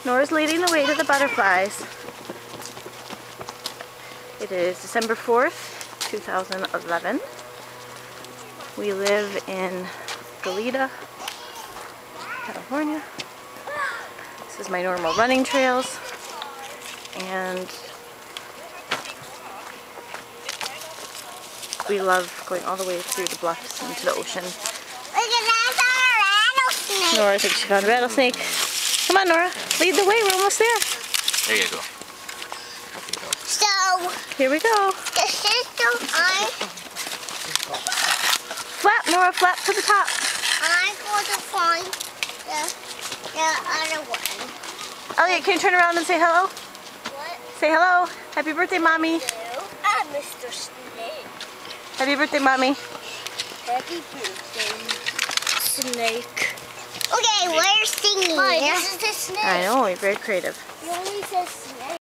Nora's leading the way to the butterflies. It is December 4th, 2011. We live in Goleta, California. This is my normal running trails. And we love going all the way through the bluffs into the ocean. Look at that, I saw a rattlesnake. Nora thinks she found a rattlesnake. Come on, Nora, lead the way, we're almost there. There you go. So, Here we go. the system Flap, Nora, flap to the top. I'm going to find the other one. Elliot, can you turn around and say hello? What? Say hello. Happy birthday, Mommy. I'm Mr. Snake. Happy birthday, Mommy. Happy birthday, Snake. Okay, we're singing. This is the snake. I know, you're very creative. You only said snake.